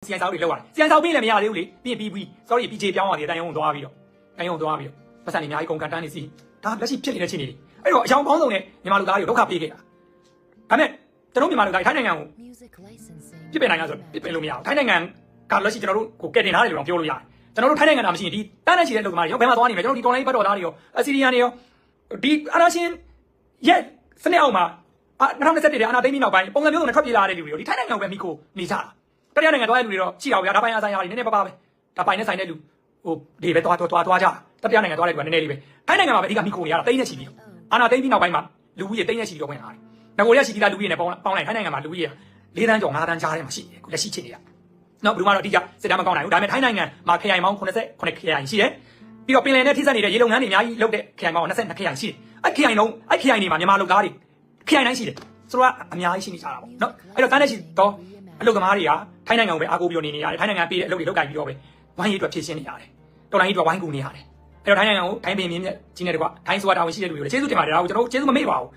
စီယန်စာအုပ်တွေလောက်ရတယ်စီယန်စာအုပ်ပေးလည်းမရသေးဘူးလေပြီး sorry PJ ပြောင်းသွားတယ်တန်ရုံးသွားပြီးတော့ပတ်စံတွေအများကြီးကုန်ကန်တန်းနေစီဒါလက်ရှိဖြစ်နေတဲ့ချင်းတွေအဲ့တော့အယောင်ပေါင်းစုံနဲ့မြန်မာလူသားတွေကိုဒုက္ခပေးခဲ့တာဒါပေမဲ့ကျွန်တော်မြန်မာလူသားထိုင်းနိုင်ငံကိုပြစ်ပယ်နိုင်လားဆိုပြစ်ပယ်လို့မရဘူးထိုင်းနိုင်ငံကလက်ရှိကျွန်တော်တို့ကိုကယ်တင်ထားတယ်လို့ပြောလို့ရတယ်ကျွန်တော်တို့ထိုင်းနိုင်ငံသားမရှိရင်ဒီတန်းနဲ့ရှိတဲ့လူသမားတွေရောဘယ်မှာသွားနေမလဲကျွန်တော်ဒီတော်လိုင်းဘတ်တော်သားတွေရောအစီရီယန်တွေရောဒီအာနာရှင်ရဲ့စနစ်အောက်မှာ2021တဲ့အာနာသိမ်းပြီးနောက်ပိုင်းပုံစံမျိုးစုံနဲ့ထွက်ပြေးလာတဲ့လူတွေရောဒီထိုင်းနိုင်ငံကိုပဲမိခိုနေကြတာတရားနိုင်ငံသွားတဲ့လူတွေတော့ရှိအောင်ဗျာဒါပိုင်းအဆိုင်ရာတွေနည်းနည်းပါးပါပဲဒါပိုင်းနဲ့ဆိုင်တဲ့လူဟိုဒီပဲသွားကြတရားနိုင်ငံသွားတဲ့လူကနည်းနည်းလေးပဲထိုင်းနိုင်ငံမှာပဲအဓိကမိခိုနေရတာတိတ်နဲ့ရှိပြီးအာနာသိမ်းပြီးနောက်ပိုင်းမှာလူဦးရေတိတ်နဲ့ရှိပြီးတော့ဝင်လာတယ်ငကိုရရှိပြီးသားလူဦးရေနဲ့ပေါင်းလိုက်ထိုင်းနိုင်ငံမှာလူဦးရေ4 တန်းကျော်5 တန်းကြားထဲမှာရှိတယ်လက်ရှိချိန်တွေကနော်ဘယ်လိုမှတော့အတိအကျစစ်တမ်းမကောင်းနိုင်ဘူးဒါပေမဲ့ထိုင်းနိုင်ငံမှာခရိုင်ပေါင်း89ခရိုင်ရှိတယ်ပြီးတော့ပင်လယ်နဲ့ထိစပ်နေတဲ့ရေလုံငန်းတွေအများကြီးလုပ်တဲ့ခရိုင်ပေါင်း22ခရိုင်ရှိတယ်အဲ့ခရိုင်တွေမှာမြန်မာလူသားတွေခရိုင်တိုင်းရှိတယ်ဆိုတော့အများကြီးရှိနေကြတာပေါ့နော်အဲ့တော့တန်းနဲ့ရှိတော့အလုပ်သမားတွေကထိုင်းနိုင်ငံကိုပဲအားကိုးပြီးနေရတယ်ထိုင်းနိုင်ငံပေးတဲ့အလုပ်တွေလုပ်ကိုင်ပြီးတော့ပဲဝိုင်းရေးအတွက်ဖြည့်ရှင်းနေရတယ်တော်လိုင်းရေးအတွက်ဝိုင်းကူနေရတယ်အဲ့တော့ထိုင်းနိုင်ငံကိုထိုင်းပင်မြင့်မြတ်ကြီးနေတယ်ကွာထိုင်းဆိုတာဝန်ရှိတဲ့လူတွေကျေးဇူးတင်ပါတယ်ဒါကိုကျွန်တော်ကျေးဇူးမမေ့ပါဘူး